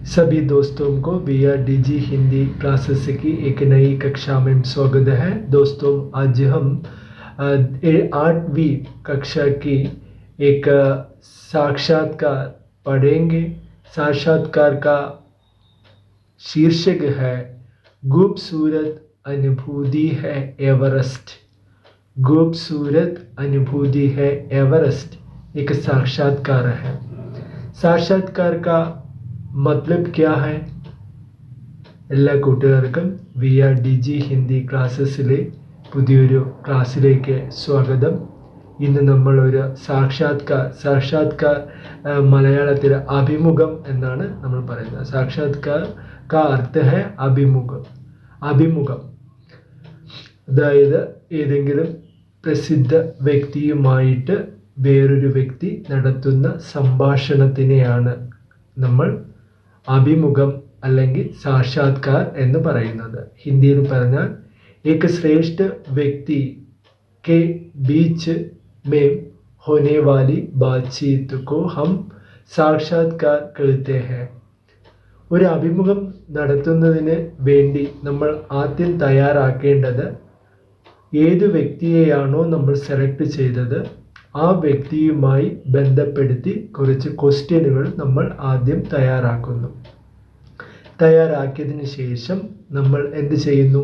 सभी दोस्तों को VRDG हिंदी क्लासेस की एक नई कक्षा में स्वागत है। दोस्तों, आज हम 8वीं कक्षा की एक साक्षात्कार पढ़ेंगे। साक्षात्कार का शीर्षक है खूबसूरत अनुभूति है एवरेस्ट। खूबसूरत अनुभूति है एवरेस्ट एक साक्षात्कार है। साक्षात्कार का मतलब क्या है? എല്ലാ കൂട്ടുകാർക്കും VRDG ഹിന്ദി ക്ലാസ്സസിലെ പുതിയൊരു ക്ലാസ്സിലേക്ക് സ്വാഗതം. ഇന്ന് നമ്മൾ ഒരു സാക്ഷാത്കാർ മലയാളത്തിൽ അഭിമുഖം എന്നാണ് നമ്മൾ പറയുന്നത്. സാക്ഷാത്കാർ കാ അർത്ഥ ഹൈ അഭിമുഖം. അതായത് ഏതെങ്കിലും പ്രസിദ്ധ വ്യക്തിയുമായിട്ട് വേറൊരു വ്യക്തി നടത്തുന്ന സംഭാഷണത്തിനെയാണ് നമ്മൾ അഭിമുഖം അല്ലെങ്കിൽ സാക്ഷാത്കാർ എന്ന് പറയുന്നത്. ഹിന്ദിയിൽ പറഞ്ഞാൽ एक श्रेष्ठ व्यक्ति के बीच में होने वाली बातचीत को हम साक्षात्कार कहते हैं. ഒരു അഭിമുഖം നടത്തുന്നതിന് വേണ്ടി നമ്മൾ ആദ്യം തയ്യാറാക്കേണ്ടത് ഏത് വ്യക്തിയെയാണോ നമ്മൾ സെലക്ട് ചെയ്തത് ആ വ്യക്തിയുമായി ബന്ധപ്പെടുത്തി കുറച്ച് ക്വസ്റ്റ്യനുകൾ നമ്മൾ ആദ്യം തയ്യാറാക്കുന്നു. തയ്യാറാക്കിയതിന് ശേഷം നമ്മൾ എന്ത് ചെയ്യുന്നു?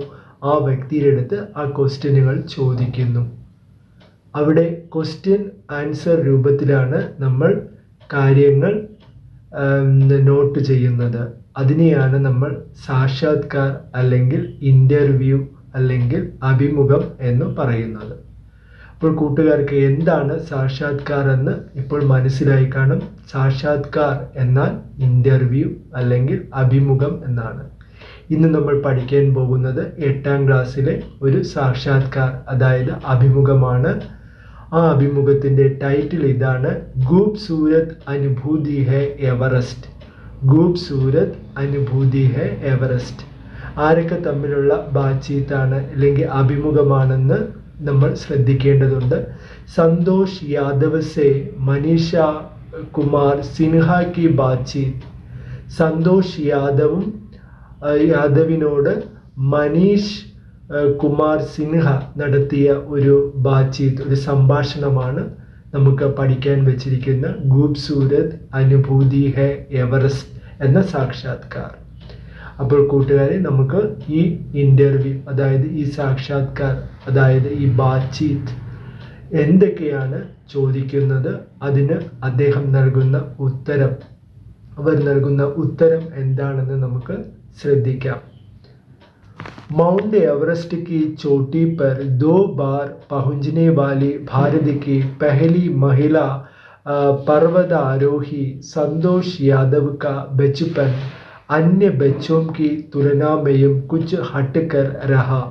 ആ വ്യക്തിയുടെ അടുത്ത് ആ ക്വസ്റ്റ്യനുകൾ ചോദിക്കുന്നു. അവിടെ ക്വസ്റ്റ്യൻ ആൻസർ രൂപത്തിലാണ് നമ്മൾ കാര്യങ്ങൾ നോട്ട് ചെയ്യുന്നത്. അതിനെയാണ് നമ്മൾ സാക്ഷാത്കാർ അല്ലെങ്കിൽ ഇൻ്റർവ്യൂ അല്ലെങ്കിൽ അഭിമുഖം എന്ന് പറയുന്നത്. അപ്പോൾ കൂട്ടുകാർക്ക് എന്താണ് സാക്ഷാത്കാർ എന്ന് ഇപ്പോൾ മനസ്സിലായി കാണും. സാക്ഷാത്കാർ എന്നാൽ ഇൻ്റർവ്യൂ അല്ലെങ്കിൽ അഭിമുഖം എന്നാണ്. ഇന്ന് നമ്മൾ പഠിക്കാൻ പോകുന്നത് 8ാം ക്ലാസ്സിലെ ഒരു സാക്ഷാത്കാർ അതായത് അഭിമുഖമാണ്. ആ അഭിമുഖത്തിൻ്റെ ടൈറ്റിൽ ഇതാണ്, ഖൂബ്സൂരത് അനുഭൂതി ഹൈ എവറസ്റ്റ്. ഖൂബ്സൂരത് അനുഭൂതി ഹൈ എവറസ്റ്റ്. ആരൊക്കെ തമ്മിലുള്ള ബാത്ചീത്താണ് അല്ലെങ്കിൽ അഭിമുഖമാണെന്ന് നമ്മൾ ശ്രദ്ധിക്കേണ്ടതുണ്ട്. സന്തോഷ് യാദവ് സെ മനീഷ കുമാർ സിൻഹ की बातचीत. സന്തോഷ് യാദവിനോട് മനീഷ് കുമാർ സിൻഹ നടത്തിയ ഒരു ബാത്ചീത്ത്, ഒരു സംഭാഷണമാണ് നമുക്ക് പഠിക്കാൻ വെച്ചിരിക്കുന്ന ഖൂബ്സൂരത് അനുഭൂതി ഹൈ എവറസ്റ്റ് എന്ന സാക്ഷാത്കാർ. അപ്പോൾ കൂട്ടുകാരെ, നമുക്ക് ഈ ഇൻ്റർവ്യൂ അതായത് ഈ സാക്ഷാത്കാർ അതായത് ഈ ബാത്ചീത്ത് എന്തൊക്കെയാണ് ചോദിക്കുന്നത്, അതിന് അദ്ദേഹം നൽകുന്ന ഉത്തരം, അവർ നൽകുന്ന ഉത്തരം എന്താണെന്ന് നമുക്ക് ശ്രദ്ധിക്കാം. माउंट एवरेस्ट की चोटी पर 2 बार पहुंचने वाली भारत की पहली महिला पर्वतारोही संतोष यादव का बचपन अन्य बच्चों की तुलना में कुछ हटकर रहा.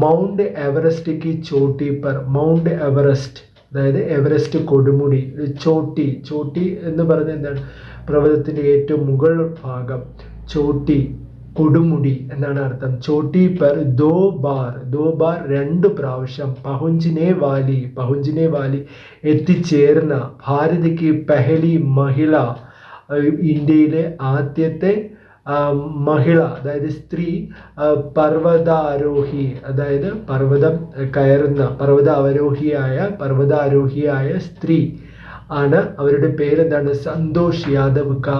മൗണ്ട് എവറസ്റ്റ് की चोटी पर, മൗണ്ട് എവറസ്റ്റ് അതായത് എവറസ്റ്റ് കൊടുമുടി, ചോട്ടി എന്ന് പറഞ്ഞാൽ എന്താണ്? പർവ്വതത്തിൻ്റെ ഏറ്റവും മുകൾ ഭാഗം. ചോട്ടി, കൊടുമുടി എന്നാണ് അർത്ഥം. ചോട്ടി പർ ദോ ബാർ 2 പ്രാവശ്യം, പഹുഞ്ചിനെ വാലി എത്തിച്ചേർന്ന, ഭാരതിക്ക് പെഹലി മഹിള ഇന്ത്യയിലെ ആദ്യത്തെ മഹിള അതായത് സ്ത്രീ, പർവ്വതാരോഹി അതായത് പർവ്വതം കയറുന്ന പർവ്വതാരോഹിയായ സ്ത്രീ ആണ്. അവരുടെ പേരെന്താണ്? സന്തോഷ് യാദവ് കാ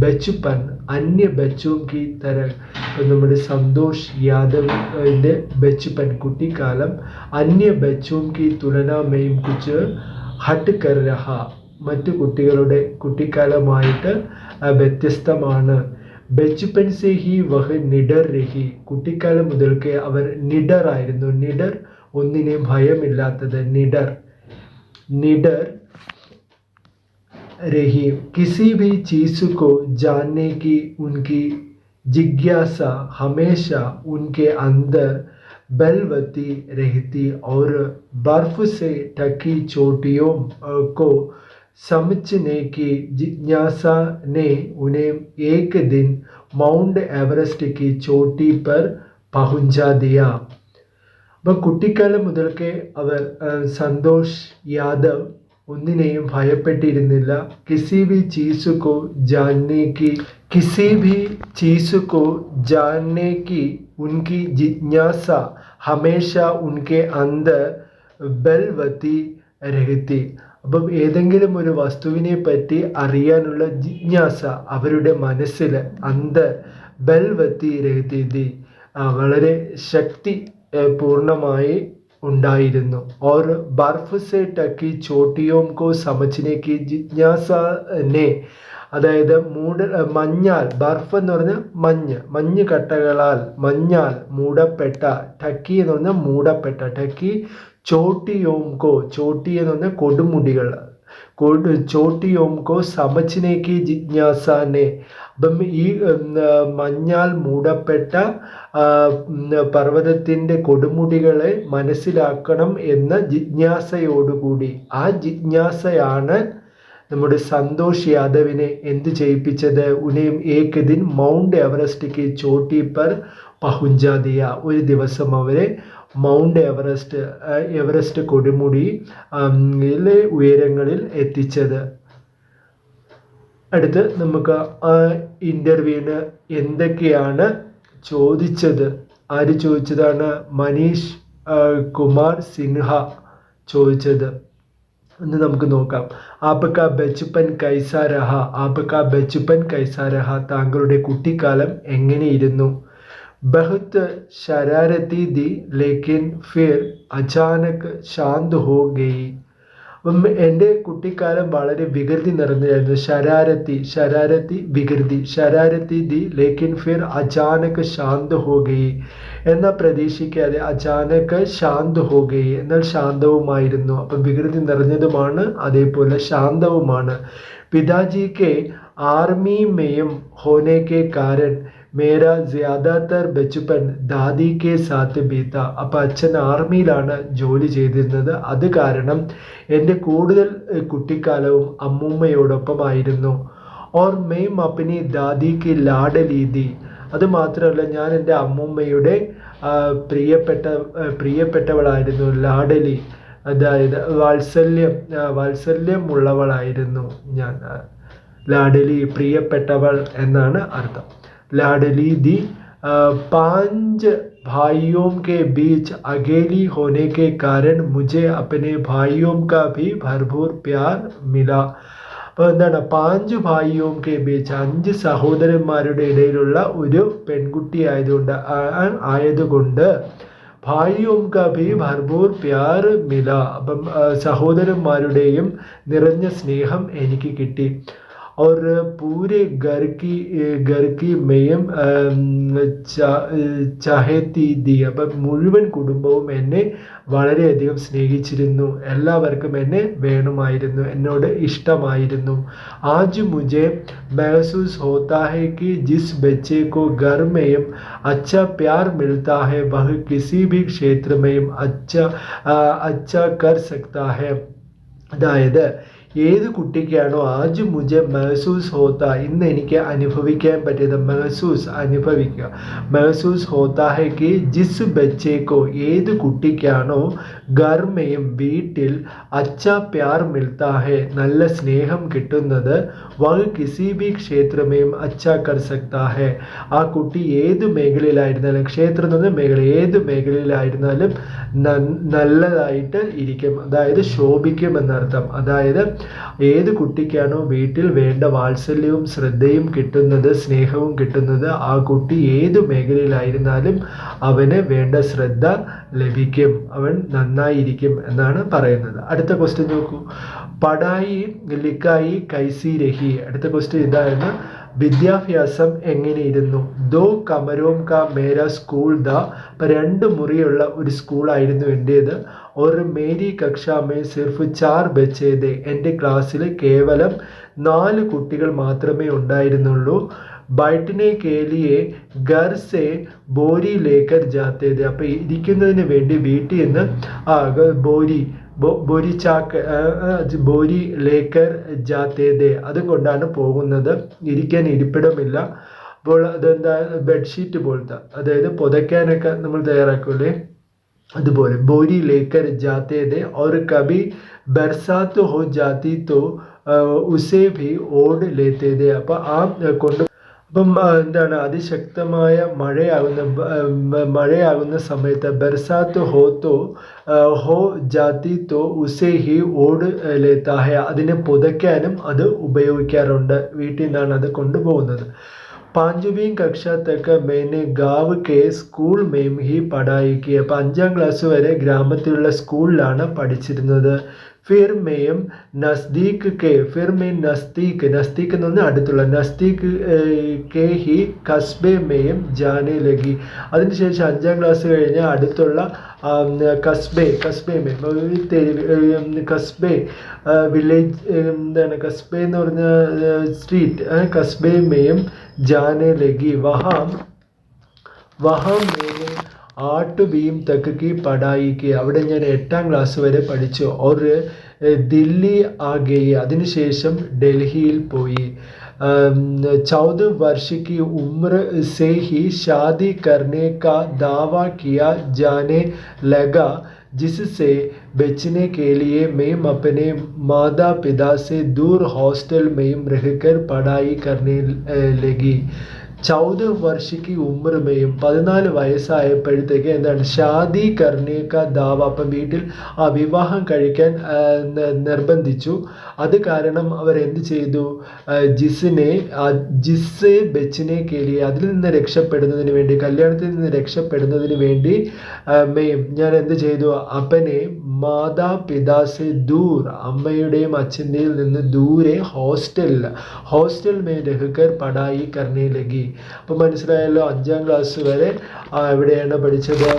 ബച്ചുപ്പൻ അന്യ ബച്ചും കി തരഹ്. ഇപ്പം നമ്മുടെ സന്തോഷ് യാദവിൻ്റെ ബച്ചുപ്പൻ കുട്ടിക്കാലം, അന്യ ബച്ചും കി തുലന മെയും കുച്ച് ഹട്ട് കർ രഹ, മറ്റു കുട്ടികളുടെ കുട്ടിക്കാലമായിട്ട് വ്യത്യസ്തമാണ്. ബച്ചുപ്പൻ സെ ഹി വഹ് നിഡർ രഹി, കുട്ടിക്കാലം മുതൽക്കേ അവർ നിഡർ ആയിരുന്നു. നിഡർ ഒന്നിനെയും ഭയമില്ലാത്തത്, നിഡർ रही. किसी भी चीज़ को जानने की उनकी जिज्ञासा हमेशा उनके अंदर बलवती रहती और बर्फ से ढकी चोटियों को समझने की जिज्ञासा ने उन्हें एक दिन माउंट एवरेस्ट की चोटी पर पहुंचा दिया. അപ്പോൾ കുട്ടിക്കാലം മുതൽക്കേ അവർ സന്തോഷ് യാദവ് ഒന്നിനെയും ഭയപ്പെട്ടിരുന്നില്ല. किसी भी चीज को जानने की उनकी जिज्ञासा हमेशा उनके अंदर ബൽവതി രഹത്തി. അപ്പം ഏതെങ്കിലും ഒരു വസ്തുവിനെ പറ്റി അറിയാനുള്ള ജിജ്ഞാസ അവരുടെ മനസ്സിൽ ബൽവതി രഹത്തി വളരെ ശക്തി പൂർണ്ണമായി ഉണ്ടായിരുന്നു. और बर्फ से ढकी चोटियों को समझने की जिज्ञासा ने, അതായത് മഞ്ഞാൽ, ബർഫ് എന്ന് പറഞ്ഞാൽ മഞ്ഞ് കട്ടകളാൽ, മഞ്ഞാൽ മൂടപ്പെട്ട, ടക്കി എന്ന് പറഞ്ഞാൽ മൂടപ്പെട്ട, ടക്കി ചോട്ടിയോംകോ, ചോട്ടി എന്ന് പറഞ്ഞാൽ കൊടുമുടികൾ, ചോട്ടിയോംകോ സമച്ചിനേക്ക് ജിജ്ഞാസാനെ. അപ്പം ഈ മഞ്ഞാൽ മൂടപ്പെട്ട പർവ്വതത്തിൻ്റെ കൊടുമുടികളെ മനസ്സിലാക്കണം എന്ന ജിജ്ഞാസയോടുകൂടി, ആ ജിജ്ഞാസയാണ് നമ്മുടെ സന്തോഷ് യാദവിനെ എന്ത് ചെയ്യിപ്പിച്ചത്? ഉനേം ഏക് ദിൻ മൗണ്ട് എവറസ്റ്റ് ചോട്ടി പർ പഹുഞ്ചാ ദിയ. ഒരു ദിവസം അവരെ മൗണ്ട് എവറസ്റ്റ് കൊടുമുടി ഉയരങ്ങളിൽ എത്തിച്ചത്. അടുത്ത് നമുക്ക് ആ ഇൻ്റർവ്യൂവിന് എന്തൊക്കെയാണ് ചോദിച്ചത്, ആര് ചോദിച്ചതാണ്? മനീഷ് കുമാർ സിൻഹ ചോദിച്ചത് എന്ന് നമുക്ക് നോക്കാം. ആപ്കാ ബച്ചുപ്പൻ കൈസാ രഹ, ആപ്കാ ബച്ചുപ്പൻ കൈസാ രഹ, താങ്കളുടെ കുട്ടിക്കാലം എങ്ങനെയിരുന്നു? ബഹുത് ശരാരത്തി ദി ലേക്കിൻ ഫിർ അചാനക് ശാന്ത് ഹോ ഗയി. അപ്പം എൻ്റെ കുട്ടിക്കാലം വളരെ വികൃതി നിറഞ്ഞതായിരുന്നു. ശരാരത്തി വികൃതി, ശരാരത്തി ദി ലേക്കിൻ ഫിർ അചാനക് ശാന്ത് ഹോ ഗയി, എന്നാൽ പ്രതീക്ഷിക്കാതെ അചാനക് ശാന്ത് ഹോ ഗയി, എന്നാൽ ശാന്തവുമായിരുന്നു. അപ്പം വികൃതി നിറഞ്ഞതുമാണ്, അതേപോലെ ശാന്തവുമാണ്. പിതാജി കെ ആർമി മെയും ഹോനെ കെ കാരൻ മേരാ ജ്യാദാതർ ബച്ചുപ്പൻ ദാദി കെ സാത്ത് ബീത്ത. അപ്പം അച്ഛൻ ആർമിയിലാണ് ജോലി ചെയ്തിരുന്നത്, അത് കാരണം എൻ്റെ കൂടുതൽ കുട്ടിക്കാലവും അമ്മൂമ്മയോടൊപ്പമായിരുന്നു. ഓർ മെയിം അപ്പനി ദാദി കി ലാഡലി ദി, അത് മാത്രമല്ല ഞാൻ എൻ്റെ അമ്മൂമ്മയുടെ പ്രിയപ്പെട്ടവളായിരുന്നു. ലാഡലി അതായത് വാത്സല്യമുള്ളവളായിരുന്നു ഞാൻ. ലാഡലി പ്രിയപ്പെട്ടവൾ എന്നാണ് അർത്ഥം. लाडली दी 5 भाइयों के बीच अकेली होने के कारण मुझे अपने भाइयों का भी भरपूर प्यार मिला. അപ്പോൾ എന്താണ്? 5 ഭായിയോം കെ ബീച്ച്, 5 സഹോദരന്മാരുടെ ഇടയിലുള്ള ഒരു പെൺകുട്ടി ആയതുകൊണ്ട് ഭായിയോം കാ ഭി ഭർപൂർ പ്യാർ മില, അപ്പം സഹോദരന്മാരുടെയും നിറഞ്ഞ സ്നേഹം എനിക്ക് കിട്ടി. और पूरे घर की മെയും ചാഹത്തി ദി, അപ്പം മുഴുവൻ കുടുംബവും എന്നെ വളരെയധികം സ്നേഹിച്ചിരുന്നു, എല്ലാവർക്കും എന്നെ വേണമായിരുന്നു, എന്നോട് ഇഷ്ടമായിരുന്നു. ആജ് മുझे महसूस होता है कि जिस बच्चे को घर में अच्छा प्यार मिलता है वह किसी भी क्षेत्र में अच्छा कर सकता है. അതായത് ഏത് കുട്ടിക്കാണോ ആജ് മുझे महसूस होता, ഇന്ന് എനിക്ക് അനുഭവിക്കാൻ പറ്റിയത്, അനുഭവിക്കുക, महसूस होता है कि जिस बच्चे को, ഏത് കുട്ടിക്കാണോ घर में വീട്ടിൽ अच्छा प्यार मिलता है, നല്ല സ്നേഹം കിട്ടുന്നത്, वह किसी भी क्षेत्र में अच्छा कर सकता है, ആ കുട്ടി ഏത് മേഖലയിലായിരുന്നാലും, ക്ഷേത്രം എന്ന് പറഞ്ഞ മേഖല, ഏത് മേഖലയിലായിരുന്നാലും നല്ലതായിട്ട് ഇരിക്കും, അതായത് ശോഭിക്കും എന്നർത്ഥം. അതായത് ഏത് കുട്ടിക്കാണോ വീട്ടിൽ വേണ്ട വാത്സല്യവും ശ്രദ്ധയും കിട്ടുന്നത്, സ്നേഹവും കിട്ടുന്നത്, ആ കുട്ടി ഏത് മേഖലയിലായിരുന്നാലും അവന് വേണ്ട ശ്രദ്ധ ലഭിക്കും, അവൻ നന്നായിരിക്കും എന്നാണ് പറയുന്നത്. അടുത്ത ക്വസ്റ്റ്യൻ നോക്കൂ. പഠായി ലിക്കായി കൈസി രഹി. അടുത്ത ക്വസ്റ്റ്യൻ ഇതായിരുന്നു, വിദ്യാഭ്യാസം എങ്ങനെയിരുന്നു? ദോ കമരോം കാ മേരാ സ്കൂൾ ദ, അപ്പം 2 മുറിയുള്ള ഒരു സ്കൂളായിരുന്നു എൻ്റേത്. और मेरी कक्षा में सिर्फ 4 बच्चे थे, എൻ്റെ ക്ലാസ്സിൽ കേവലം 4 കുട്ടികൾ മാത്രമേ ഉണ്ടായിരുന്നുള്ളൂ. बैठने के लिए घर से बोरी लेकर जाते थे, അപ്പോൾ ഇരിക്കുന്നതിന് വേണ്ടി വീട്ടിൽ നിന്ന് ബോരി ലേക്കർ ജാത്തേതെ, അതുകൊണ്ടാണ് പോകുന്നത്. ഇരിക്കാൻ ഇരിപ്പിടമില്ല. അപ്പോൾ അതെന്താ, ബെഡ്ഷീറ്റ് പോലത്തെ, അതായത് പുതയ്ക്കാനൊക്കെ നമ്മൾ തയ്യാറാക്കൂലേ, അതുപോലെ बोरी लेकर जाते थे और कभी बरसात हो जाती तो उसे भी ओढ़ लेते थे. അപ്പോൾ ആ കൊണ്ട് അപ്പം എന്താണ് അതിശക്തമായ മഴയാകുന്ന സമയത്ത് ബർസാത്ത് ഹോ ജാതി തോ ഉസേ ഹി ഓട് ലേത്താ ഹെ, അതിനെ പുതയ്ക്കാനും അത് ഉപയോഗിക്കാറുണ്ട്. വീട്ടിൽ നിന്നാണ് അത് കൊണ്ടുപോകുന്നത്. 5वीं कक्षा तक मैंने गाँव के स्कूल में ही पढ़ाई की. അപ്പോൾ 5ാം ക്ലാസ് വരെ ഗ്രാമത്തിലുള്ള സ്കൂളിലാണ് പഠിച്ചിരുന്നത്. फिर मैं नज़दीक के फिर मैं नज़दीक എന്ന് പറഞ്ഞാൽ അടുത്തുള്ള നസ്ദീക്ക് കെ ഹി കസ്ബെ മേയും ജാനെ ലഗി. അതിനുശേഷം 5ാം ക്ലാസ് കഴിഞ്ഞ് അടുത്തുള്ള കസ്ബെ വില്ലേജ് എന്താണ് കസ്ബെ എന്ന് പറഞ്ഞ സ്ട്രീറ്റ് കസ്ബെ മേയും ജാനെ ലഗി. വഹാം മേനെ 8वीं तक की पढ़ाई की. അവിടെ ഞാൻ 8ാം ക്ലാസ് വരെ പഠിച്ചു. और दिल्ली आ गई. അതിനുശേഷം ഡൽഹിയിൽ പോയി. 14 वर्ष की उम्र से ही शादी करने का दावा किया जाने लगा, जिससे बचने के लिए मैं अपने माता पिता से दूर हॉस्टल में रहकर पढ़ाई करने लगी. 14 वर्ष की उम्र में 14 വയസ്സായപ്പോഴത്തേക്ക് എന്താണ് ഷാദി കർണേക ദാവ, അപ്പം വീട്ടിൽ ആ വിവാഹം കഴിക്കാൻ നിർബന്ധിച്ചു. അത് കാരണം അവർ എന്ത് ചെയ്തു, ജിസ്സെ ബെച്ചിനെ കേലിയെ, അതിൽ നിന്ന് രക്ഷപ്പെടുന്നതിന് വേണ്ടി, കല്യാണത്തിൽ നിന്ന് രക്ഷപ്പെടുന്നതിന് വേണ്ടി ഞാൻ എന്ത് ചെയ്തു, അപ്പനെ മാതാപിതാസെ ദൂർ, അമ്മയുടെയും അച്ഛൻ്റെയും നിന്ന് ദൂരെ ഹോസ്റ്റൽ മേ രഹ്കർ പഠായി കർണേ ലഗി. അപ്പോൾ മനസ്സിലായല്ലോ, 5ാം ക്ലാസ് വരെ എവിടെയാണ് പഠിച്ചത്?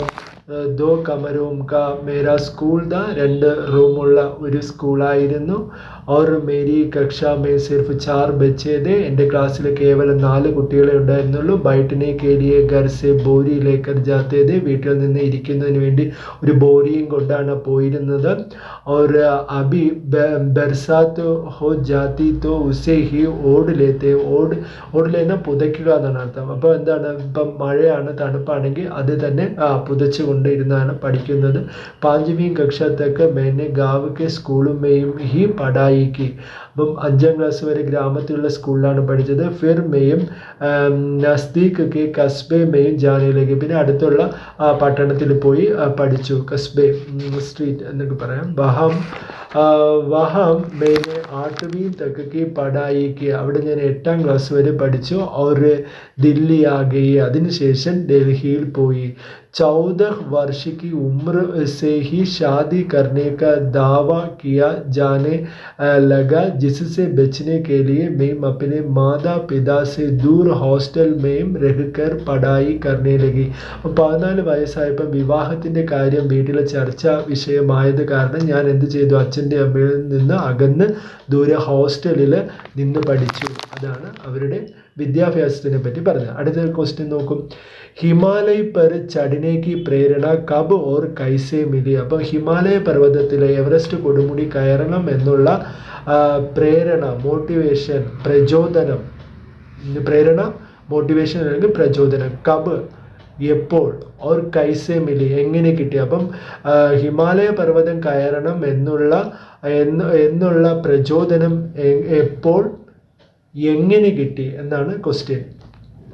ദോ കമറൂം കാ മേരാ സ്കൂൾ ദാ, 2 റൂമുള്ള ഒരു സ്കൂളായിരുന്നു. और मेरी कक्षा में सिर्फ 4 बच्चे थे. എൻ്റെ ക്ലാസ്സിൽ കേവലം 4 കുട്ടികളെ ഉണ്ടായിരുന്നുള്ളൂ. बैठने के लिए घर से बोरी लेकर जाते थे. വീട്ടിൽ നിന്ന് ഇരിക്കുന്നതിന് വേണ്ടി ഒരു ബോരിയും കൊണ്ടാണ് പോയിരുന്നത്. और अभी बरसात हो जाती तो उसे ही ओढ़ लेते. ഓടിലെന്ന പുതയ്ക്കുക എന്നാണ് അർത്ഥം. അപ്പോൾ എന്താണ്, ഇപ്പം മഴയാണ് തണുപ്പാണെങ്കിൽ അത് തന്നെ പുതച്ചു കൊണ്ടിരുന്നാണ് പഠിക്കുന്നത്. 5वीं कक्षा तक मैंने गाँव के स्कूल में ही पढ़ाई की. അപ്പം 5ാം ക്ലാസ് വരെ ഗ്രാമത്തിലുള്ള സ്കൂളിലാണ് പഠിച്ചത്. ഫിർ മെയും നസ്ദീക് കെ കസ്ബെ മെയും ജാനയിലേക്ക്, പിന്നെ അടുത്തുള്ള പട്ടണത്തിൽ പോയി പഠിച്ചു. കസ്ബെ സ്ട്രീറ്റ് എന്നൊക്കെ പറയാം. വഹാം മേനെ 8वीं तक की पढ़ाई की. അവിടെ ഞാൻ 8ാം ക്ലാസ് വരെ പഠിച്ചു. और दिल्ली आ गई. അതിനുശേഷം ഡൽഹിയിൽ പോയി. 14 वर्ष की उम्र से ही शादी करने का दावा किया जाने लगा, जिससे बचने के लिए मैं अपने माता पिता से दूर हॉस्टल में रहकर पढ़ाई करने लगी. 14 വയസ്സായപ്പോൾ വിവാഹത്തിൻ്റെ കാര്യം വീട്ടിലെ ചർച്ചാ വിഷയമായത് കാരണം ഞാൻ എന്ത് ചെയ്തു, അച്ഛൻ്റെ അമ്മയിൽ നിന്ന് അകന്ന് ദൂരെ ഹോസ്റ്റലിൽ നിന്ന് പഠിച്ചു. അതാണ് അവരുടെ വിദ്യാഭ്യാസത്തിനെ പറ്റി പറഞ്ഞത്. അടുത്ത ക്വസ്റ്റ്യൻ നോക്കും. ഹിമാലയ पर चढ़ने की प्रेरणा कब और कैसे मिली. അപ്പം ഹിമാലയ പർവ്വതത്തിലെ എവറസ്റ്റ് കൊടുമുടി കയറണം എന്നുള്ള പ്രേരണ, മോട്ടിവേഷൻ, അല്ലെങ്കിൽ പ്രചോദനം കബ് എപ്പോൾ, ഓർ കൈസെ മിലി എങ്ങനെ കിട്ടി. അപ്പം ഹിമാലയ പർവ്വതം കയറണം എന്നുള്ള പ്രചോദനം എപ്പോൾ, എങ്ങനെ കിട്ടി എന്നാണ് ക്വസ്റ്റ്യൻ.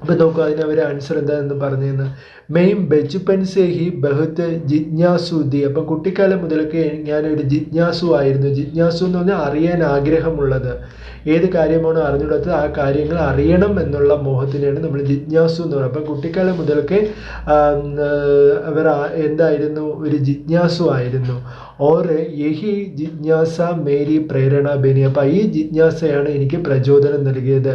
അപ്പം നോക്കുക, അതിനവരെ ആൻസർ എന്താണെന്ന് പറഞ്ഞതെന്ന്. മെയിൻ ബച്ചുപ്പൻ സെ ഹി ബഹുത്ത് ജിജ്ഞാസു ദി. അപ്പം കുട്ടിക്കാലം മുതലൊക്കെ ഞാനൊരു ജിജ്ഞാസു ആയിരുന്നു. ജിജ്ഞാസു എന്ന് പറഞ്ഞാൽ അറിയാൻ ആഗ്രഹമുള്ളത്. ഏത് കാര്യമാണോ അറിഞ്ഞുകൂടാത്തത് ആ കാര്യങ്ങൾ അറിയണം എന്നുള്ള മോഹത്തിനെയാണ് നമ്മൾ ജിജ്ഞാസു എന്ന് പറയുന്നത്. അപ്പം കുട്ടിക്കാലം മുതലൊക്കെ അവർ എന്തായിരുന്നു, ഒരു ജിജ്ഞാസു ആയിരുന്നു. और यही ജിജ്ഞാസ മേരി പ്രേരണ ബനി. അപ്പം ഈ ജിജ്ഞാസയാണ് എനിക്ക് പ്രചോദനം നൽകിയത്.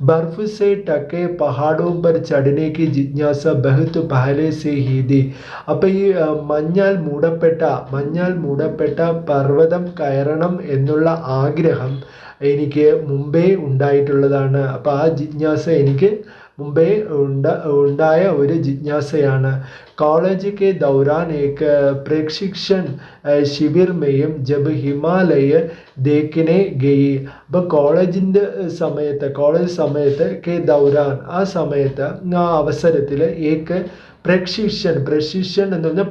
ബർഫ് സെ ടക്കെ പഹാഡോ പർ ചढ़ने की ജിജ്ഞാസ ബഹുത്ത് പഹലെ സെ ഹി തി. അപ്പം ഈ മഞ്ഞാൽ മൂടപ്പെട്ട പർവ്വതം കയറണം എന്നുള്ള ആഗ്രഹം എനിക്ക് മുമ്പേ ഉണ്ടായിട്ടുള്ളതാണ്. അപ്പോൾ ആ ജിജ്ഞാസ എനിക്ക് മുമ്പേ ഉണ്ടായ ഒരു ജിജ്ഞാസയാണ്. कॉलेज के दौरान एक प्रशिक्षण शिविर में जब हिमालय देखने गई. അപ്പോൾ കോളേജിൻ്റെ കോളേജ് സമയത്ത് ദൗരാൻ ആ സമയത്ത് ആ അവസരത്തിൽ ഏക്ക് പ്രശിക്ഷൺ എന്ന് പറഞ്ഞാൽ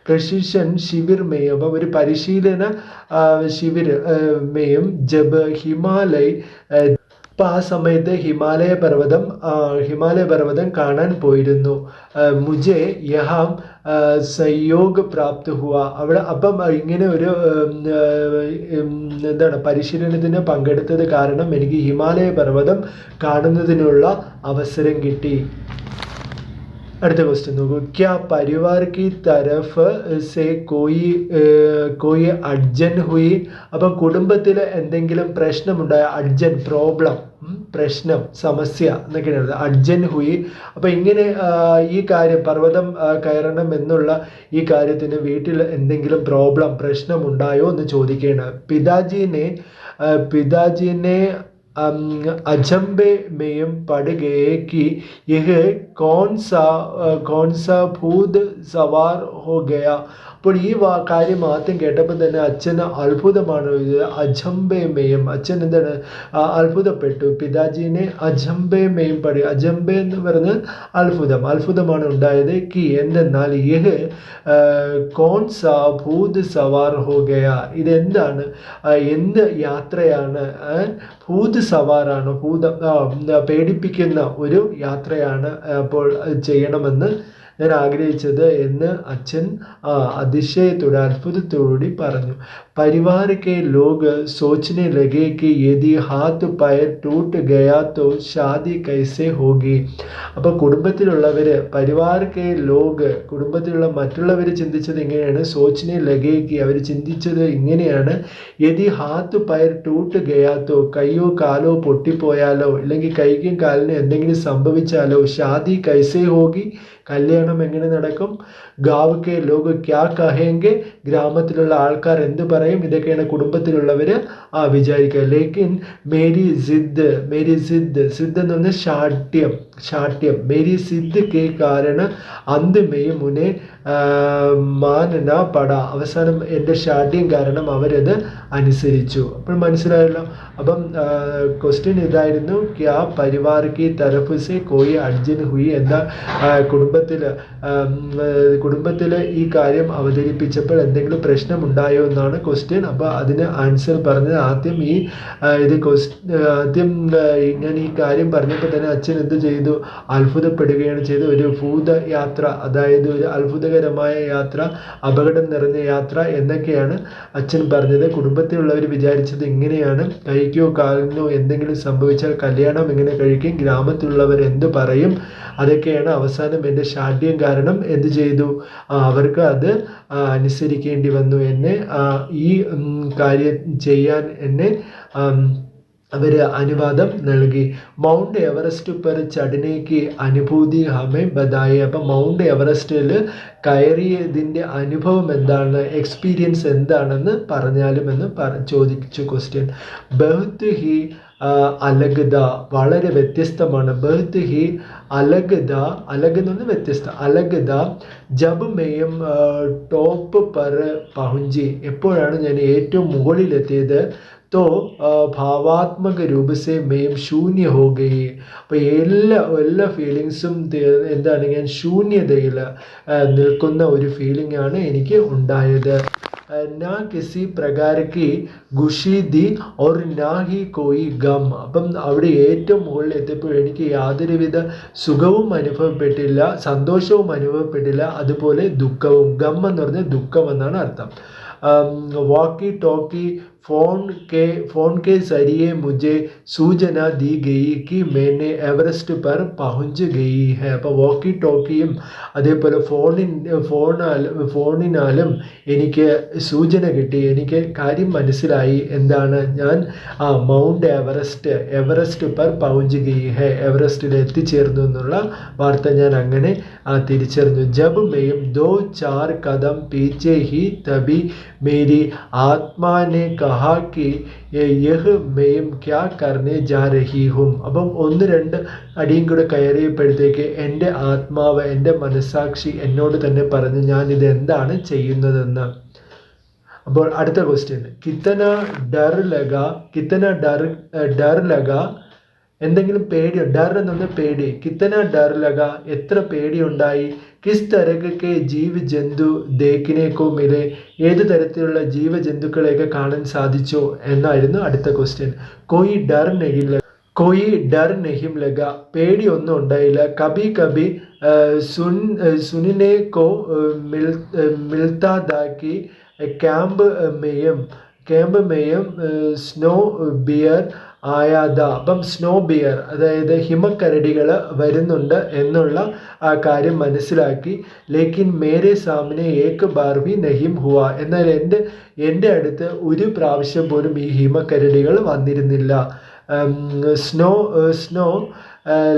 പ്രശിക്ഷൺ ശിവിർ മേയും. അപ്പം ഒരു പരിശീലന ശിവിർ മേയും ജബ് ഹിമാലയ്. അപ്പം ആ സമയത്ത് ഹിമാലയ പർവ്വതം കാണാൻ പോയിരുന്നു. മുജെ യഹാം സഹयोग പ്രാപ്ത് ഹുവ. അവിടെ അപ്പം ഇങ്ങനെ ഒരു പരിശീലനത്തിന് പങ്കെടുത്തത് കാരണം എനിക്ക് ഹിമാലയ പർവ്വതം കാണുന്നതിനുള്ള അവസരം കിട്ടി. അടുത്ത ക്വസ്റ്റ്യൻ നോക്കൂ. ക്യാ പരിവാർ കി തരഫ് സെ കോയി അഡ്ജൻ ഹുയി. അപ്പം കുടുംബത്തിൽ എന്തെങ്കിലും പ്രശ്നമുണ്ടായ, അഡ്ജൻ പ്രോബ്ലം, പ്രശ്നം, സമസ്യ എന്നൊക്കെയാണ് അഡ്ജൻ ഹുയി. അപ്പം ഇങ്ങനെ ഈ കാര്യം പർവ്വതം കയറണം എന്നുള്ള ഈ കാര്യത്തിന് വീട്ടിൽ എന്തെങ്കിലും പ്രശ്നമുണ്ടായോ എന്ന് ചോദിക്കുകയാണ്. പിതാജീനെ अजंबे में पड़ गए कि यह कौन सा भूत सवार हो गया. അപ്പോൾ ഈ കാര്യം ആദ്യം കേട്ടപ്പോൾ തന്നെ അച്ഛന് അത്ഭുതമാണ്. അജംബേമേയും അച്ഛൻ എന്താണ് അത്ഭുതപ്പെട്ടു. പിതാജീനെ അജംബേമേയും പടി. അജംബെ എന്ന് പറഞ്ഞാൽ അത്ഭുതമാണ് ഉണ്ടായത്. കി എന്തെന്നാൽ യഹ് കോൺ സാ ഭൂത് സവാർ ഹോ ഗയ. ഇതെന്താണ്, എന്ത് യാത്രയാണ്? ഭൂത് സവാറാണ്, പേടിപ്പിക്കുന്ന ഒരു യാത്രയാണ് അപ്പോൾ ചെയ്യണമെന്ന് ഞാൻ ആഗ്രഹിച്ചത് എന്ന് അച്ഛൻ അതിശയത്തോടെ അത്ഭുതത്തോടുകൂടി പറഞ്ഞു. परिवार के लोग सोचने लगे कि यदि हाथ पैर टूट गया तो शादी कैसे होगी. അപ്പോൾ കുടുംബത്തിലുള്ള മറ്റുള്ളവർ ചിന്തിച്ചത് ഇങ്ങനെയാണ്. സോച്ചനെ ലഗേക്ക് അവർ ചിന്തിച്ചത് ഇങ്ങനെയാണ്. യദി ഹാത്ത് പയർ ടൂട്ട് ഗയാത്തോ, കയ്യോ കാലോ പൊട്ടിപ്പോയാലോ ഇല്ലെങ്കിൽ കൈക്കും കാലിനും എന്തെങ്കിലും സംഭവിച്ചാലോ ഷാദി കൈസേ ഹോഗി, കല്യാണം എങ്ങനെ നടക്കും? ഗാവ് കെ ലോഗ് ക്യാ കഹേങ്കെ, ഗ്രാമത്തിലുള്ള ആൾക്കാർ എന്ത് പറയും? ഇതൊക്കെയാണ് കുടുംബത്തിലുള്ളവർ വിചാരിക്കുക. ലേക്കിൻ മേരി സിദ് എന്ന് പറഞ്ഞാൽ ശാഠ്യം. മേരി സിദ് കെ കാരണ അന്ത് മെയ് മുനെ മാനന പട. അവസാനം എൻ്റെ ശാഠ്യം കാരണം അവരത് അനുസരിച്ചു. അപ്പോൾ മനസ്സിലായല്ലോ. അപ്പം ക്വസ്റ്റ്യൻ ഇതായിരുന്നു, ക്യാ പരിവാർ കി തരഫ് സെ കോയി അഡ്ജൻ ഹുയി. എന്താ കുടുംബത്തിൽ ഈ കാര്യം അവതരിപ്പിച്ചപ്പോൾ എന്തെങ്കിലും പ്രശ്നമുണ്ടായോ എന്നാണ് ക്വസ്റ്റ്യൻ. അപ്പോൾ അതിന് ആൻസർ പറഞ്ഞത് ആദ്യം ഞാൻ ഈ കാര്യം പറഞ്ഞപ്പോൾ തന്നെ അച്ഛൻ എന്ത് ചെയ്തു? അത്ഭുതപ്പെടുകയാണ് ചെയ്തത്. ഒരു ഭൂതയാത്ര, അതായത് ഒരു അത്ഭുതകരമായ യാത്ര, അപകടം നിറഞ്ഞ യാത്ര എന്നൊക്കെയാണ് അച്ഛൻ പറഞ്ഞത്. കുടുംബത്തിലുള്ളവർ വിചാരിച്ചത് ഇങ്ങനെയാണ്, കൈക്കോ കാലിനോ എന്തെങ്കിലും സംഭവിച്ചാൽ കല്യാണം എങ്ങനെ കഴിക്കും, ഗ്രാമത്തിലുള്ളവർ എന്ത് പറയും, അതൊക്കെയാണ്. അവസാനം എൻ്റെ ശാഠ്യം കാരണം എന്ത് ചെയ്തു? അവർക്ക് അത് അനുസരിക്കേണ്ടി വന്നു. എന്നെ ഈ കാര്യം ചെയ്യാൻ എന്നെ അവർ അനുവാദം നൽകി. മൗണ്ട് എവറസ്റ്റ് പർ ചടനേക്ക് അനുഭൂതി ഹമേ ബദായി. അപ്പം മൗണ്ട് എവറസ്റ്റിൽ കയറിയതിൻ്റെ അനുഭവം എന്താണ്, എക്സ്പീരിയൻസ് എന്താണെന്ന് പറഞ്ഞാലുമെന്ന് ചോദിച്ചു ക്വസ്റ്റ്യൻ. ബഹുത്ത് ഹി അലഗ്ദ, വളരെ വ്യത്യസ്തമാണ്. ബഹുത്ത് ഹി അലഗ്ദ, അലഗ് എന്ന് പറഞ്ഞാൽ വ്യത്യസ്ത. അലഗ്ദ ജബ് മെയും ടോപ്പ് പർ പഹുഞ്ചി. എപ്പോഴാണ് ഞാൻ ഏറ്റവും മുകളിലെത്തിയത്? तो ഭാവാത്മക രൂപ സെ മേം ശൂന്യ ഹോ ഗയി. അപ്പോൾ എല്ലാ ഫീലിങ്സും എന്താണ്, ഞാൻ ശൂന്യതയിൽ നിൽക്കുന്ന ഒരു ഫീലിംഗ് ആണ് എനിക്ക് ഉണ്ടായത്. നാ കിസി പ്രകാര കി ഖുഷി ദി ഓർ നാ ഹി കോയി ഗം. അപ്പം അവിടെ ഏറ്റവും മുകളിൽ എത്തിയപ്പോൾ എനിക്ക് യാതൊരുവിധ സുഖവും അനുഭവപ്പെട്ടില്ല, സന്തോഷവും അനുഭവപ്പെട്ടില്ല, അതുപോലെ ദുഃഖവും. ഗം എന്ന് പറഞ്ഞാൽ ദുഃഖം എന്നാണ് അർത്ഥം. वॉकी टॉकी फोन के जरिए मुझे सूचना दी गई कि मैंने एवरेस्ट पर पहुंच गई है. അപ്പോൾ വോക്കി ടോക്കിയും അതേപോലെ ഫോണിനാലും എനിക്ക് സൂചന കിട്ടി, എനിക്ക് കാര്യം മനസ്സിലായി. എന്താണ്? ഞാൻ മൗണ്ട് എവറസ്റ്റ് പർ പहुंच गई है, എവറസ്റ്റിൽ എത്തിച്ചേർന്നു എന്നുള്ള വാർത്ത ഞാൻ അങ്ങനെ തിരിച്ചറിഞ്ഞു. ജബ് മെയും 2-4 കദം പീച്ചെ ഹി തബി മേരി ആത്മാ ने कहा कहा कि यह मैं क्या करने जा रही हूँ. അപ്പം ഒന്ന് രണ്ട് അടിയും കൂടെ കയറിയപ്പോഴത്തേക്ക് എൻ്റെ ആത്മാവ്, എൻ്റെ മനസ്സാക്ഷി എന്നോട് തന്നെ പറഞ്ഞു ഞാൻ ഇത് എന്താണ് ചെയ്യുന്നതെന്ന്. അപ്പോൾ അടുത്ത ക്വസ്റ്റ്യൻ, കിത്തന ഡർ ലഗ, എന്തെങ്കിലും പേടിയോ? ഡർ എന്ന പേടി. കിത്തന ഡർ ലഗ, എത്ര പേടിയുണ്ടായി. കിസ് തരകെ ജീവ് ജന്തു ദേക്കിനേക്കോ മിലെ, ഏത് തരത്തിലുള്ള ജീവജന്തുക്കളെയൊക്കെ കാണാൻ സാധിച്ചോ എന്നായിരുന്നു അടുത്ത ക്വസ്റ്റ്യൻ. കോയി ഡർ നെഹിം ലഗ, പേടി ഒന്നും ഉണ്ടായില്ല. കബി കബി സുനിനെ കോ മിൽത്താ ദാക്കി ക്യാമ്പ് മെയ്യം സ്നോ ബിയർ ആയാത. അപ്പം സ്നോ ബിയർ അതായത് ഹിമക്കരടികൾ വരുന്നുണ്ട് എന്നുള്ള ആ കാര്യം മനസ്സിലാക്കി. ലേക്കിൻ മേരെ സാമനെ ഏക് ബാർ ഭി നഹിം ഹുവ, എന്നാൽ എൻ്റെ അടുത്ത് ഒരു പ്രാവശ്യം പോലും ഈ ഹിമക്കരടികൾ വന്നിരുന്നില്ല. സ്നോ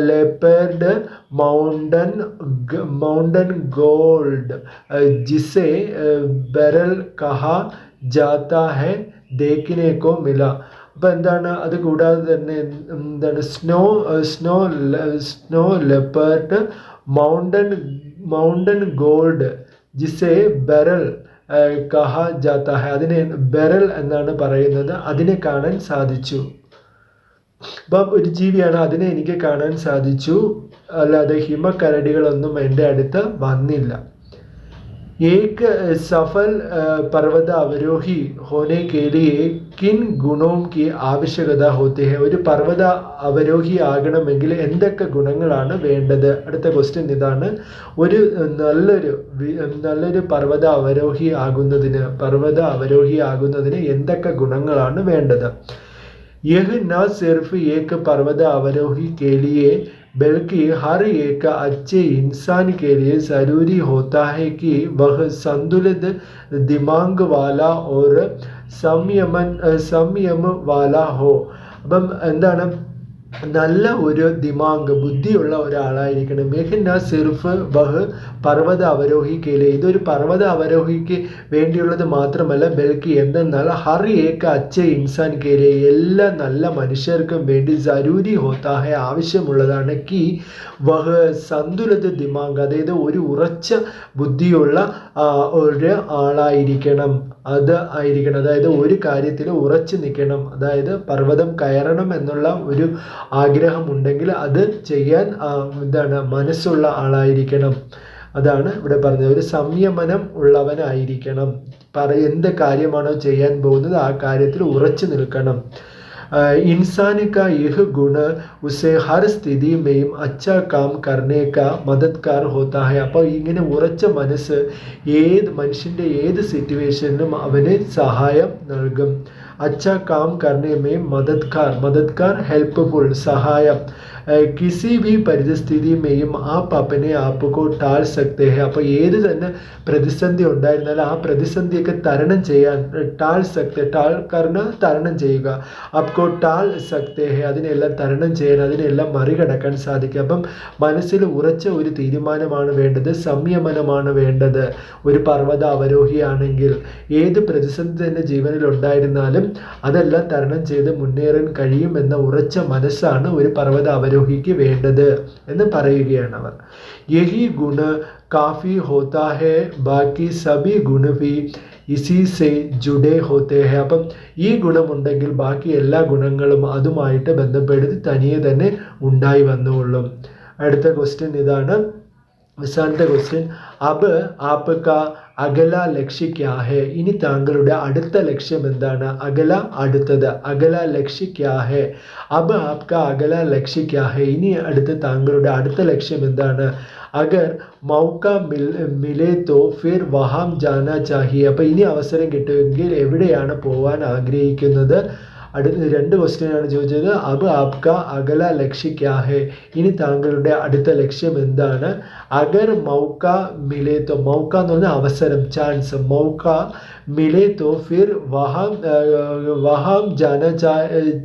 ലെപ്പേർഡ് മൗണ്ടൻ ഗോൾഡ് ജിസെ ബെറൽ കഹാ ജാത്താ ഹെ ദേഖിനെ കോ മില. അപ്പം എന്താണ്, അത് കൂടാതെ തന്നെ എന്താണ്, സ്നോ ലെപ്പേർഡ് മൗണ്ടൻ ഗോൾഡ് ജിസെ ബെറൽ കഹാ ജാത്താ ഹെ, അതിനെ ബെറൽ എന്നാണ് പറയുന്നത്, അതിനെ കാണാൻ സാധിച്ചു. അപ്പം ഒരു ജീവിയാണ്, അതിനെ എനിക്ക് കാണാൻ സാധിച്ചു, അല്ലാതെ ഹിമക്കരടികളൊന്നും എൻ്റെ അടുത്ത് വന്നില്ല. एक सफल पर्वत आरोही होने के लिए किन गुणों की आवश्यकता होती है. ഒരു പർവ്വത അവരോഹി ആകണമെങ്കിൽ എന്തൊക്കെ ഗുണങ്ങളാണ് വേണ്ടത്? അടുത്ത ക്വസ്റ്റ്യൻ ഇതാണ്. ഒരു നല്ലൊരു പർവ്വത അവരോഹി ആകുന്നതിന് എന്തൊക്കെ ഗുണങ്ങളാണ് വേണ്ടത്? यह न सिर्फ एक पर्वत आरोही के लिए बल्कि हर एक अच्छे इंसान के लिए ज़रूरी होता है कि वह संतुलित दिमाग वाला और संयम वाला हो. അപ്പം എന്താണ്, നല്ല ഒരു ദിമാഗ്, ബുദ്ധിയുള്ള ഒരാളായിരിക്കണം. മെഹ്ന സിർഫ് ബഹ് പർവ്വത അവരോഹിക്കയിലെ, ഇതൊരു പർവ്വത അവരോഹിക്ക് വേണ്ടിയുള്ളത് മാത്രമല്ല, ബൽക്കി എന്തെന്നാൽ ഹർ ഏക അച്ഛ ഇൻസാൻ കേലെ, എല്ലാ നല്ല മനുഷ്യർക്കും വേണ്ടി ജരൂരി ഹോത്താഹെ ആവശ്യമുള്ളതാണ്. കി വഹ് സന്തുലിത ദിമാഗ്, അതായത് ഒരു ഉറച്ച ബുദ്ധിയുള്ള ഒരു ആളായിരിക്കണം. അതായത് ഒരു കാര്യത്തിൽ ഉറച്ചു നിൽക്കണം. അതായത് പർവ്വതം കയറണം എന്നുള്ള ഒരു ആഗ്രഹമുണ്ടെങ്കിൽ അത് ചെയ്യാൻ മനസ്സുള്ള ആളായിരിക്കണം. അതാണ് ഇവിടെ പറഞ്ഞത്. ഒരു സംയമനം ഉള്ളവനായിരിക്കണം. എന്ത് കാര്യമാണോ ചെയ്യാൻ പോകുന്നത് ആ കാര്യത്തിൽ ഉറച്ചു നിൽക്കണം. इंसान का यह गुण उसे हर स्थिति में अच्छा काम करने का मददगार होता है. അപ്പോൾ ഇങ്ങനെ ഉറച്ച മനസ്സ് മനുഷ്യൻ്റെ ഏത് സിറ്റുവേഷനിലും അവന് സഹായം നൽകും. अच्छा काम करने में मददगार हेल्पफुल सहायक. किसी भी परिस्थिति में आप अपने आप को टाल सकते हैं. അപ്പോൾ ഏത് തന്നെ പ്രതിസന്ധി ഉണ്ടായിരുന്നാലും ആ പ്രതിസന്ധിയൊക്കെ തരണം ചെയ്യാൻ തരണം ചെയ്യുക. आपको टाल सकते हैं, അതിനെല്ലാം തരണം ചെയ്യാൻ, അതിനെല്ലാം മറികടക്കാൻ സാധിക്കും. അപ്പം മനസ്സിൽ ഉറച്ച ഒരു തീരുമാനമാണ് വേണ്ടത്, സംയമനമാണ് വേണ്ടത്. ഒരു പർവ്വത അവരോഹിയാണെങ്കിൽ ഏത് പ്രതിസന്ധി തന്നെ ജീവനിൽ ഉണ്ടായിരുന്നാലും അതെല്ലാം തരണം ചെയ്ത് മുന്നേറാൻ കഴിയുമെന്ന ഉറച്ച മനസ്സാണ് ഒരു പർവ്വത അവരോഹിക്ക് വേണ്ടത് എന്ന് പറയുകയാണ് അവർ. യഹി ഗുണ കാഫി ഹോത്താ ഹെ ബാക്കി സബി ഗുണ ഭി ഇസി സെ ജുഡേ ഹോത്തേ ഹെ. അപ്പം ഈ ഗുണമുണ്ടെങ്കിൽ ബാക്കി എല്ലാ ഗുണങ്ങളും അതുമായിട്ട് ബന്ധപ്പെടുത്തി തനിയെ തന്നെ ഉണ്ടായി വന്നുകൊള്ളും. അടുത്ത ക്വസ്റ്റ്യൻ ഇതാണ്, അവസാനത്തെ ക്വസ്റ്റ്യൻ. അബ് ആപ്ക അകല ലക്ഷ്യ ക്യാ ഹെ. ഇനി താങ്കളുടെ അടുത്ത ലക്ഷ്യം എന്താണ്? അടുത്തത് അകല ലക്ഷ്യ ക്യാ ഹെ. അബ് ആപ്ക അകല ലക്ഷ്യ ക്യാ ഹെ. ഇനി താങ്കളുടെ അടുത്ത ലക്ഷ്യം എന്താണ്? അഗർ മൗക്ക മിലെ തോ ഫിർ വഹാം ജാനാ ചാഹിയെ. അപ്പോൾ ഇനി അവസരം കിട്ടുമെങ്കിൽ എവിടെയാണ് പോകാൻ ആഗ്രഹിക്കുന്നത്? രണ്ട് ക്വസ്റ്റ്യനാണ് ചോദിച്ചത്. അബ് ആപ്ക അകല ലക്ഷ്യ ക്യാ ഹെ. ഇനി താങ്കളുടെ അടുത്ത ലക്ഷ്യം എന്താണ്? അഗർ മൗക്ക മിലെ തോ, മൗക്ക എന്ന് പറഞ്ഞാൽ അവസരം, ചാൻസ്. മൗക്ക മിലെ തോ ഫിർ വഹാം ജാന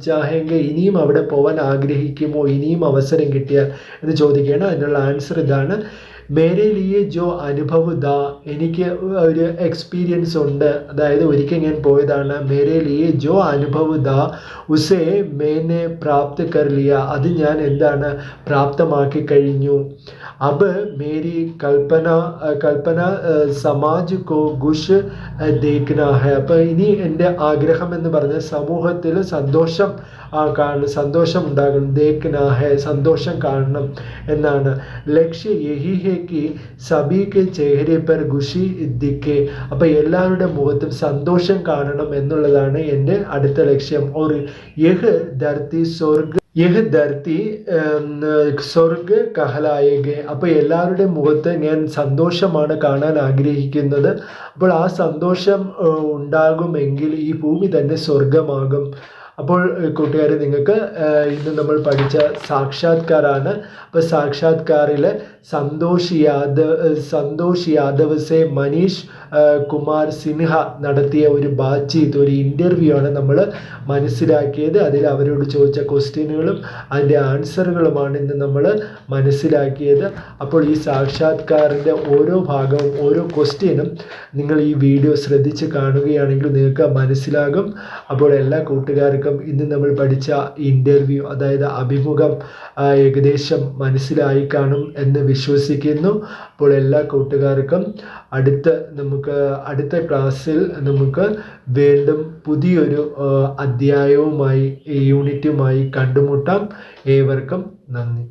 ചാഹെങ്കെ. ഇനിയും അവിടെ പോകാൻ ആഗ്രഹിക്കുമോ? ഇനിയും അവസരം കിട്ടിയാൽ എന്ന് ചോദിക്കുകയാണ്. അതിനുള്ള ആൻസർ ഇതാണ്. മേരെ ലിയെ ജോ അനുഭവ് ദാ, എനിക്ക് ഒരു എക്സ്പീരിയൻസ് ഉണ്ട്, അതായത് ഒരിക്കൽ ഞാൻ പോയതാണ്. മേരെ ലിയെ ജോ അനുഭവ് ദാ ഉസേ മേനെ പ്രാപ്ത് കർ ലിയ, അത് ഞാൻ എന്താണ് പ്രാപ്തമാക്കി കഴിഞ്ഞു. അബ് മേരി കൽപ്പന സമാജ് കോ ഖുഷ് ദേഖ്ന ഹൈ, അപ്പോൾ ഇനി എൻ്റെ ആഗ്രഹം എന്ന് പറഞ്ഞാൽ സമൂഹത്തിൽ സന്തോഷം കാണണം, സന്തോഷം ഉണ്ടാകണം. ദേഖ്ന ഹൈ, സന്തോഷം കാണണം എന്നാണ്. ലക്ഷ്യ യഹി ഹെ കി സഭി കെ ചെഹരെ പർ ഖുഷി ദിഖെ, അപ്പോൾ എല്ലാവരുടെ മുഖത്തും സന്തോഷം കാണണം എന്നുള്ളതാണ് എൻ്റെ അടുത്ത ലക്ഷ്യം. ഓർ യഹ് ധർത്തി സ്വർഗ് കഹലായകെ, അപ്പോൾ എല്ലാവരുടെ മുഖത്ത് ഞാൻ സന്തോഷമാണ് കാണാൻ ആഗ്രഹിക്കുന്നത്. അപ്പോൾ ആ സന്തോഷം ഉണ്ടാകുമെങ്കിൽ ഈ ഭൂമി തന്നെ സ്വർഗമാകും. അപ്പോൾ കൂട്ടുകാരെ, നിങ്ങൾക്ക് ഇന്ന് നമ്മൾ പഠിച്ച സാക്ഷാത്കാരാണ്. അപ്പോൾ സാക്ഷാത്കാറിൽ സന്തോഷ് യാദവ് സെ മനീഷ് കുമാർ സിൻഹ നടത്തിയ ഒരു ബാറ്റ്ചീത്ത്, ഒരു ഇൻ്റർവ്യൂ ആണ് നമ്മൾ മനസ്സിലാക്കിയത്. അതിൽ അവരോട് ചോദിച്ച ക്വസ്റ്റ്യനുകളും അതിൻ്റെ ആൻസറുകളുമാണ് ഇന്ന് നമ്മൾ മനസ്സിലാക്കിയത്. അപ്പോൾ ഈ സാക്ഷാത്കാറിൻ്റെ ഓരോ ഭാഗവും ഓരോ ക്വസ്റ്റ്യനും നിങ്ങൾ ഈ വീഡിയോ ശ്രദ്ധിച്ച് കാണുകയാണെങ്കിൽ നിങ്ങൾക്ക് മനസ്സിലാകും. അപ്പോൾ എല്ലാ കൂട്ടുകാർക്കും ഇന്ന് നമ്മൾ പഠിച്ച ഇൻ്റർവ്യൂ, അതായത് അഭിമുഖം ഏകദേശം മനസ്സിലായി കാണും എന്ന് വിശ്വസിക്കുന്നു. അപ്പോൾ എല്ലാ കൂട്ടുകാർക്കും അടുത്ത ക്ലാസ്സിൽ നമുക്ക് വീണ്ടും പുതിയൊരു അധ്യായവുമായി യൂണിറ്റുമായി കണ്ടുമുട്ടാം. ഏവർക്കും നന്ദി.